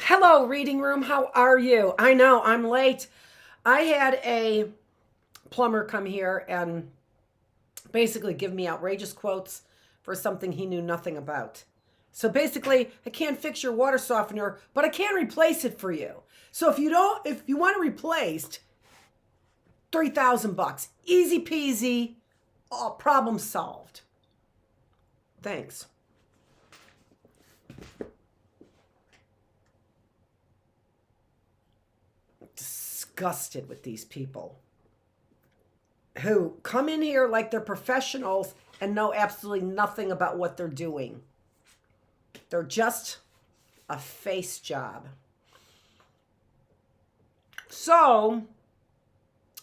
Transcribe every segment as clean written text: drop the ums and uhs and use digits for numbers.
Hello, reading room. How are you? I know I'm late. I had a plumber come here and basically give me outrageous quotes for something he knew nothing about. So basically, I can't fix your water softener, but I can replace it for you. So if you want it replaced, $3,000, easy peasy, all problem solved. Thanks. Disgusted with these people who come in here like they're professionals and know absolutely nothing about what they're doing. They're just a face job. So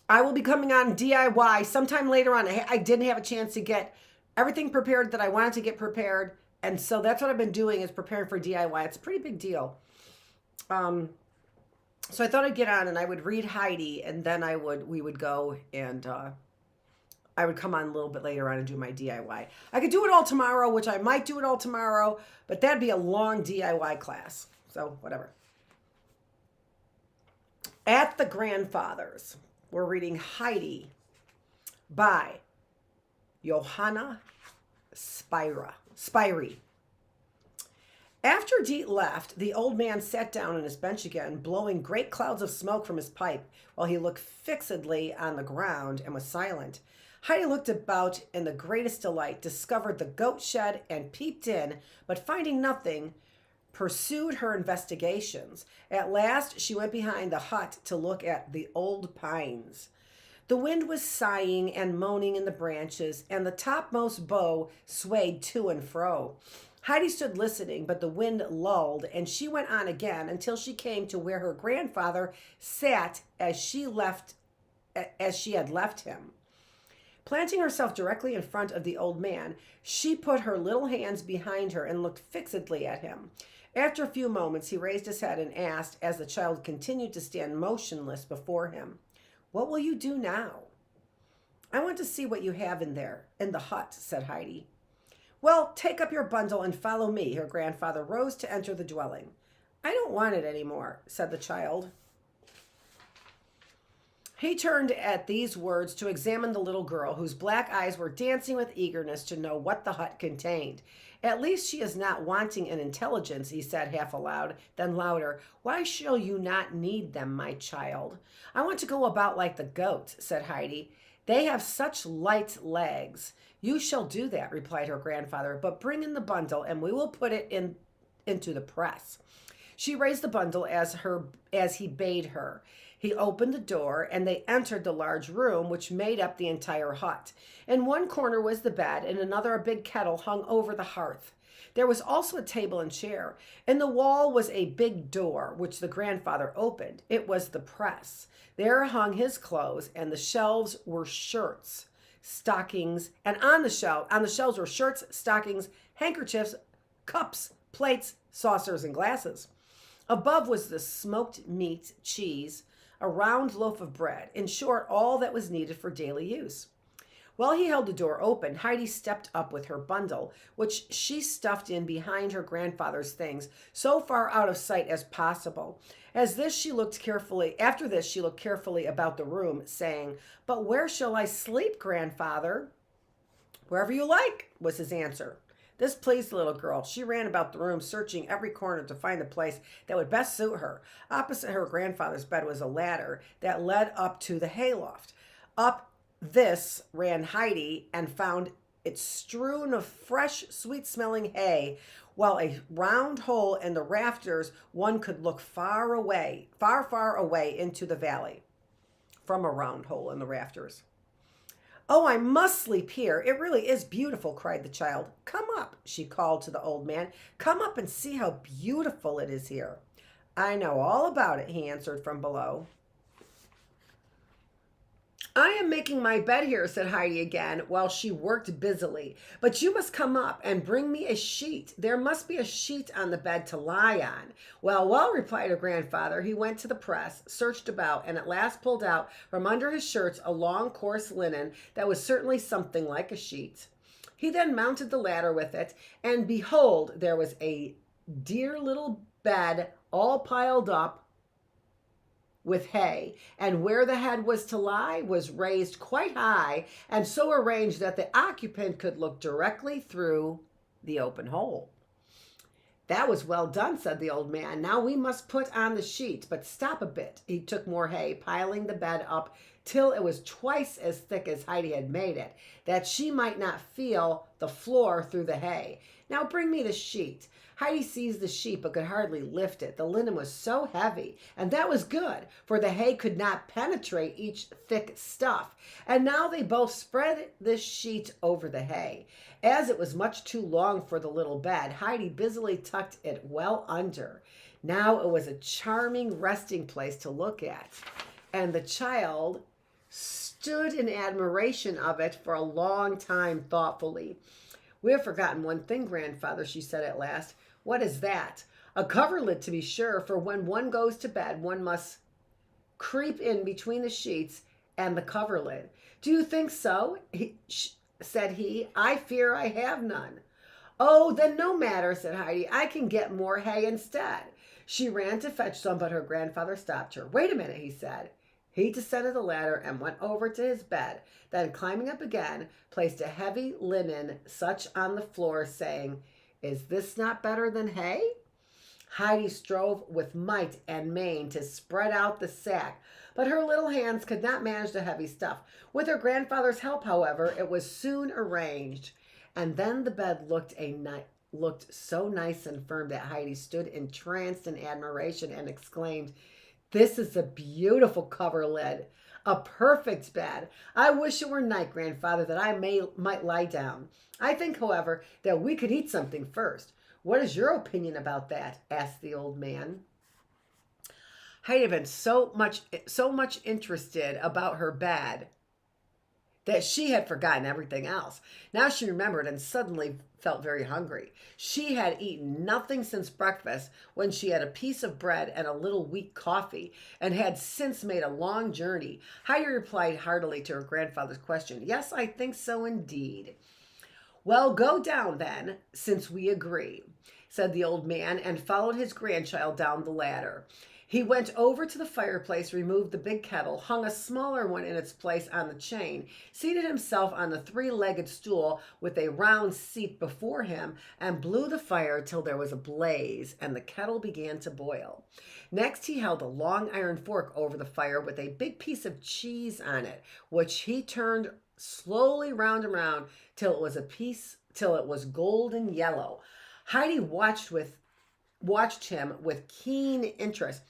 I will be coming on DIY sometime later on. I didn't have a chance to get everything prepared that I wanted to get prepared. And so that's what I've been doing, is preparing for DIY. It's a pretty big deal. So I thought I'd get on and I would read Heidi, and then we would go and I would come on a little bit later on and do my DIY. I could do it all tomorrow, which I might do it all tomorrow, but that'd be a long DIY class. So whatever. At the Grandfathers, we're reading Heidi by Johanna Spyri. After Deet left, the old man sat down on his bench again, blowing great clouds of smoke from his pipe while he looked fixedly on the ground and was silent. Heidi looked about in the greatest delight, discovered the goat shed and peeped in, but finding nothing, pursued her investigations. At last, she went behind the hut to look at the old pines. The wind was sighing and moaning in the branches, and the topmost bough swayed to and fro. Heidi stood listening, but the wind lulled, and she went on again until she came to where her grandfather sat as she had left him. Planting herself directly in front of the old man, she put her little hands behind her and looked fixedly at him. After a few moments, he raised his head and asked, as the child continued to stand motionless before him, "What will you do now?" "I want to see what you have in the hut," said Heidi. "Well, take up your bundle and follow me." Her grandfather rose to enter the dwelling. "I don't want it anymore," said the child. He turned at these words to examine the little girl, whose black eyes were dancing with eagerness to know what the hut contained. At least she is not wanting in intelligence, he said half aloud, then louder. Why shall you not need them, my child? I want to go about like the goats, said Heidi. They have such light legs. You shall do that, replied her grandfather, but bring in the bundle and we will put it into the press. She raised the bundle as he bade her. He opened the door, and they entered the large room which made up the entire hut. In one corner was the bed, and another a big kettle hung over the hearth. There was also a table and chair. In the wall was a big door, which the grandfather opened. It was the press. There hung his clothes, and the shelves were shirts, stockings, and on the shelves were shirts, stockings, handkerchiefs, cups, plates, saucers, and glasses. Above was the smoked meat, cheese, a round loaf of bread, in short, all that was needed for daily use. While he held the door open, Heidi stepped up with her bundle, which she stuffed in behind her grandfather's things, so far out of sight as possible. After this, she looked carefully about the room, saying, "But where shall I sleep, grandfather?" "Wherever you like," was his answer. This pleased the little girl. She ran about the room, searching every corner to find the place that would best suit her. Opposite her grandfather's bed was a ladder that led up to the hayloft. Up this ran Heidi and found it strewn with fresh, sweet-smelling hay, while a round hole in the rafters one could look far away into the valley from a round hole in the rafters. "Oh, I must sleep here. It really is beautiful," cried the child. "Come up," she called to the old man. "Come up and see how beautiful it is here." "I know all about it," he answered from below. "I am making my bed here," said Heidi again, while she worked busily. "But you must come up and bring me a sheet. There must be a sheet on the bed to lie on." Well, replied her grandfather. He went to the press, searched about, and at last pulled out from under his shirts a long, coarse linen that was certainly something like a sheet. He then mounted the ladder with it, and behold, there was a dear little bed all piled up with hay, and where the head was to lie was raised quite high, and so arranged that the occupant could look directly through the open hole. "That was well done," said the old man. "Now we must put on the sheet, but stop a bit." He took more hay, piling the bed up till it was twice as thick as Heidi had made it, that she might not feel the floor through the hay. "Now bring me the sheet." Heidi seized the sheet but could hardly lift it. The linen was so heavy, and that was good, for the hay could not penetrate each thick stuff. And now they both spread this sheet over the hay. As it was much too long for the little bed, Heidi busily tucked it well under. Now it was a charming resting place to look at, and the child stood in admiration of it for a long time thoughtfully. "We have forgotten one thing, grandfather," she said at last. "What is that?" "A coverlid, to be sure, for when one goes to bed, one must creep in between the sheets and the coverlid." "Do you think so?" said he. "I fear I have none." "Oh, then no matter," said Heidi. "I can get more hay instead." She ran to fetch some, but her grandfather stopped her. "Wait a minute," he said. He descended the ladder and went over to his bed, then climbing up again, placed a heavy linen such on the floor, saying, "Is this not better than hay?" Heidi strove with might and main to spread out the sack, but her little hands could not manage the heavy stuff. With her grandfather's help, however, it was soon arranged, and then the bed looked so nice and firm that Heidi stood entranced in admiration and exclaimed, "This is a beautiful coverlid, a perfect bed. I wish it were night, grandfather, that I might lie down. I think, however, that we could eat something first." "What is your opinion about that?" asked the old man. Heidi had been so much interested about her bed that she had forgotten everything else. Now she remembered and suddenly felt very hungry. She had eaten nothing since breakfast, when she had a piece of bread and a little weak coffee, and had since made a long journey. Heidi replied heartily to her grandfather's question. "Yes, I think so indeed." "Well, go down then, since we agree," said the old man, and followed his grandchild down the ladder. He went over to the fireplace, removed the big kettle, hung a smaller one in its place on the chain, seated himself on the three-legged stool with a round seat before him, and blew the fire till there was a blaze and the kettle began to boil. Next, he held a long iron fork over the fire with a big piece of cheese on it, which he turned slowly round and round till it was golden yellow. Heidi watched him with keen interest.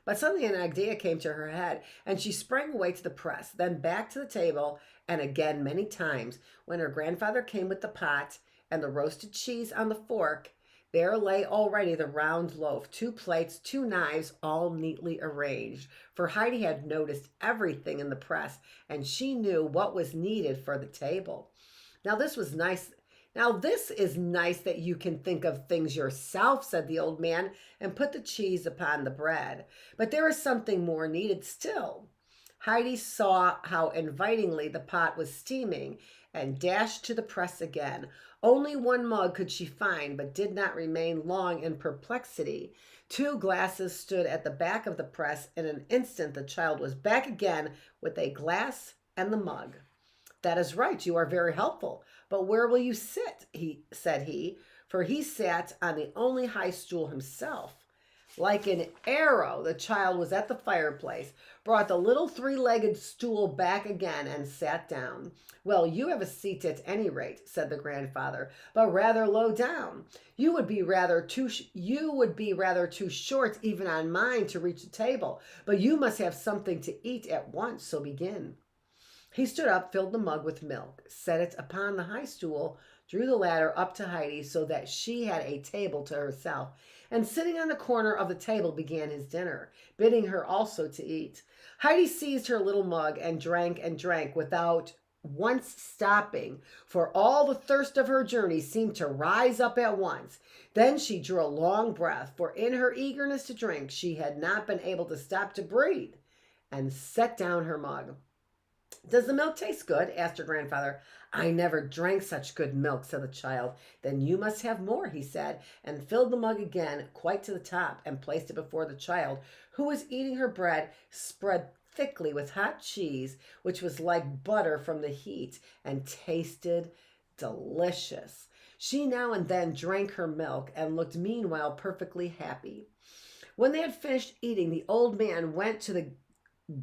But suddenly an idea came to her head, and she sprang away to the press, then back to the table, and again many times. When her grandfather came with the pot and the roasted cheese on the fork, there lay already the round loaf, 2 plates, 2 knives, all neatly arranged. For Heidi had noticed everything in the press, and she knew what was needed for the table. Now this is nice that you can think of things yourself, said the old man, and put the cheese upon the bread. But there is something more needed still. Heidi saw how invitingly the pot was steaming and dashed to the press again. Only 1 mug could she find, but did not remain long in perplexity. 2 glasses stood at the back of the press. In an instant the child was back again with a glass and the mug. That is right, you are very helpful. But where will you sit? said he, for he sat on the only high stool himself. Like an arrow, the child was at the fireplace, brought the little 3-legged stool back again, and sat down. Well, you have a seat at any rate, said the grandfather, but rather low down. You would be rather too short even on mine to reach the table, but you must have something to eat at once, so begin. He stood up, filled the mug with milk, set it upon the high stool, drew the ladder up to Heidi so that she had a table to herself, and sitting on the corner of the table began his dinner, bidding her also to eat. Heidi seized her little mug and drank without once stopping, for all the thirst of her journey seemed to rise up at once. Then she drew a long breath, for in her eagerness to drink she had not been able to stop to breathe, and set down her mug. Does the milk taste good? Asked her grandfather. I never drank such good milk, said the child. Then you must have more, he said, and filled the mug again quite to the top and placed it before the child, who was eating her bread spread thickly with hot cheese, which was like butter from the heat and tasted delicious. She now and then drank her milk and looked meanwhile perfectly happy. When they had finished eating, the old man went to the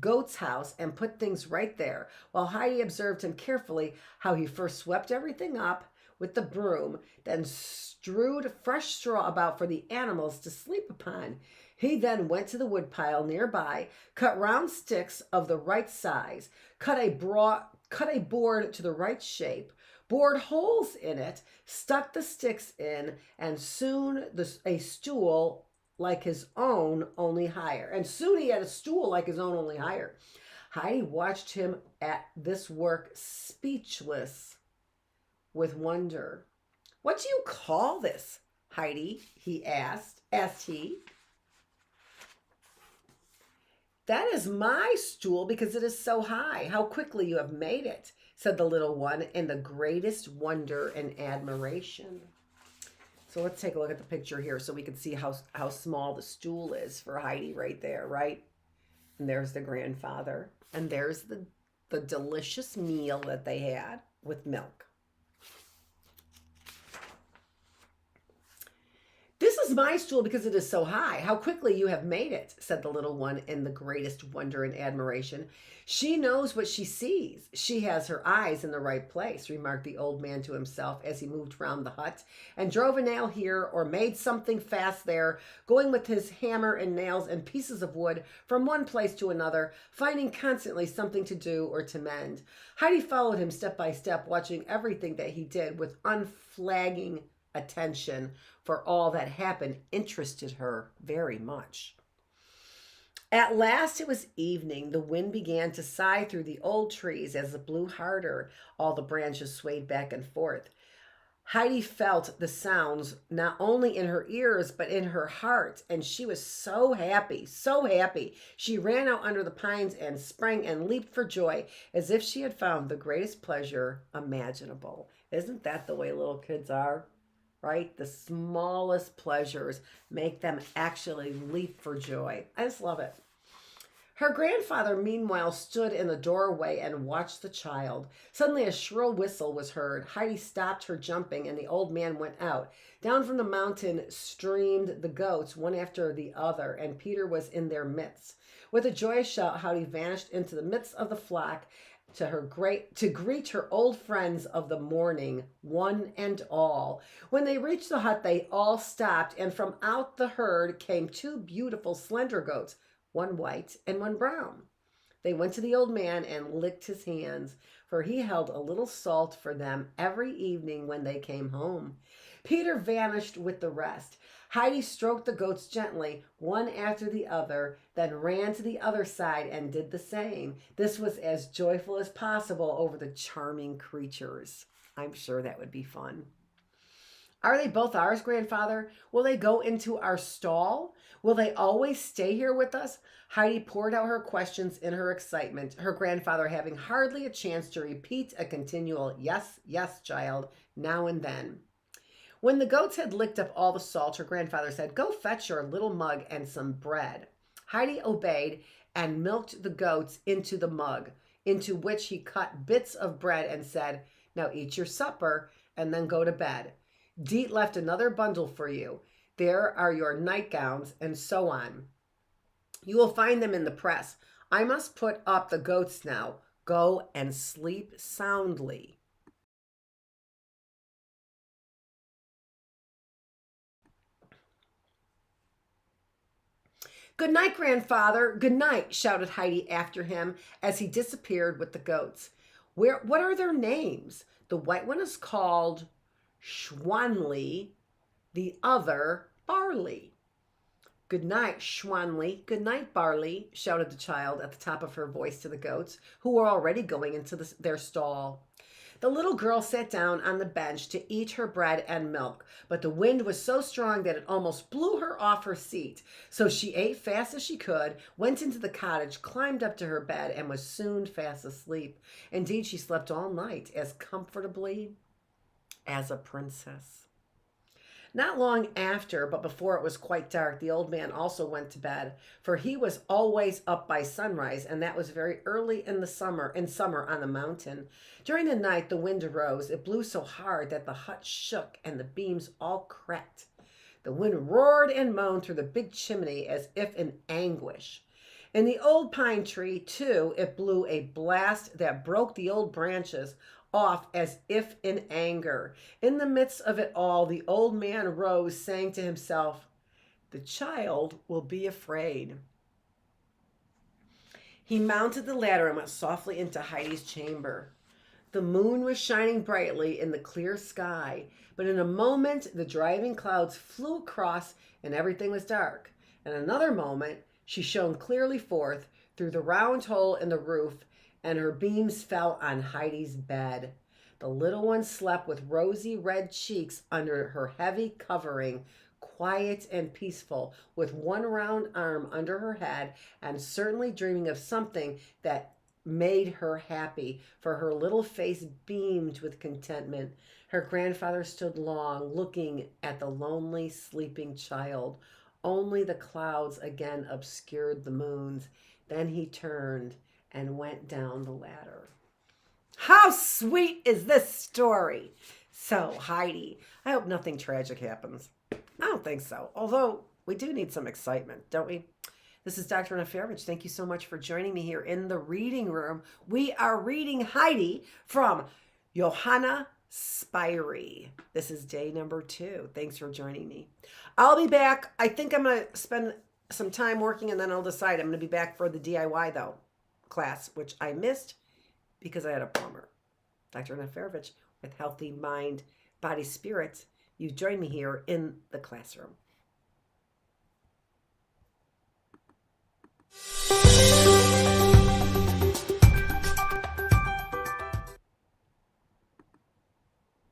goat's house and put things right there, while Heidi observed him carefully how he first swept everything up with the broom, then strewed fresh straw about for the animals to sleep upon. He then went to the woodpile nearby, cut round sticks of the right size, cut a board to the right shape, bored holes in it, stuck the sticks in, and soon a stool like his own, only higher. And soon he had a stool like his own, only higher. Heidi watched him at this work, speechless with wonder. What do you call this, Heidi? He asked he. That is my stool because it is so high. How quickly you have made it, said the little one in the greatest wonder and admiration. So let's take a look at the picture here so we can see how small the stool is for Heidi right there, right? And there's the grandfather. And there's the delicious meal that they had with milk. This is my stool because it is so high. How quickly you have made it, said the little one in the greatest wonder and admiration. She knows what she sees. She has her eyes in the right place, remarked the old man to himself as he moved round the hut and drove a nail here or made something fast there, going with his hammer and nails and pieces of wood from one place to another, finding constantly something to do or to mend. Heidi followed him step by step, watching everything that he did with unflagging attention, for all that happened interested her very much. At last it was evening. The wind began to sigh through the old trees as it blew harder. All the branches swayed back and forth. Heidi felt the sounds not only in her ears but in her heart, and she was so happy, so happy. She ran out under the pines and sprang and leaped for joy as if she had found the greatest pleasure imaginable. Isn't that the way little kids are? right? The smallest pleasures make them actually leap for joy. I just love it. Her grandfather, meanwhile, stood in the doorway and watched the child. Suddenly, a shrill whistle was heard. Heidi stopped her jumping, and the old man went out. Down from the mountain streamed the goats, one after the other, and Peter was in their midst. With a joyous shout, Heidi vanished into the midst of the flock to greet her old friends of the morning, one and all. When they reached the hut, they all stopped, and from out the herd came two beautiful, slender goats, one white and one brown. They went to the old man and licked his hands, for he held a little salt for them every evening when they came home. Peter vanished with the rest. Heidi stroked the goats gently, one after the other, then ran to the other side and did the same. This was as joyful as possible over the charming creatures. I'm sure that would be fun. Are they both ours, grandfather? Will they go into our stall? Will they always stay here with us? Heidi poured out her questions in her excitement, her grandfather having hardly a chance to repeat a continual, "Yes, yes, child," now and then. When the goats had licked up all the salt, her grandfather said, "Go fetch your little mug and some bread." Heidi obeyed and milked the goats into the mug, into which he cut bits of bread and said, "Now eat your supper and then go to bed. Deet left another bundle for you. There are your nightgowns," and so on. "You will find them in the press. I must put up the goats now. Go and sleep soundly." "Good night, grandfather. Good night," shouted Heidi after him as he disappeared with the goats. What are their names? The white one is called Schwanli, the other Barley. "Good night, Schwanli. Good night, Barley," shouted the child at the top of her voice to the goats, who were already going into their stall. The little girl sat down on the bench to eat her bread and milk, but the wind was so strong that it almost blew her off her seat. So she ate fast as she could, went into the cottage, climbed up to her bed, and was soon fast asleep. Indeed, she slept all night as comfortably as a princess. Not long after, but before it was quite dark, the old man also went to bed, for he was always up by sunrise, and that was very early in summer on the mountain. During the night, the wind arose. It blew so hard that the hut shook and the beams all cracked. The wind roared and moaned through the big chimney as if in anguish. In the old pine tree, too, it blew a blast that broke the old branches off as if in anger. In the midst of it all, the old man rose, saying to himself, "The child will be afraid." He mounted the ladder and went softly into Heidi's chamber. The moon was shining brightly in the clear sky, but in a moment the driving clouds flew across and everything was dark. In another moment she shone clearly forth through the round hole in the roof, and her beams fell on Heidi's bed. The little one slept with rosy red cheeks under her heavy covering, quiet and peaceful, with one round arm under her head, and certainly dreaming of something that made her happy, for her little face beamed with contentment. Her grandfather stood long, looking at the lonely, sleeping child. Only the clouds again obscured the moons. Then he turned and went down the ladder. How sweet is this story? So, Heidi, I hope nothing tragic happens. I don't think so, although we do need some excitement, don't we? This is Dr. Annette Feravich. Thank you so much for joining me here in the reading room. We are reading Heidi from Johanna Spyri. This is day number 2. Thanks for joining me. I'll be back. I think I'm going to spend some time working and then I'll decide. I'm going to be back for the DIY, though, class, which I missed because I had a plumber. Dr. Annette Feravich with Healthy Mind, Body, Spirit. You join me here in the classroom.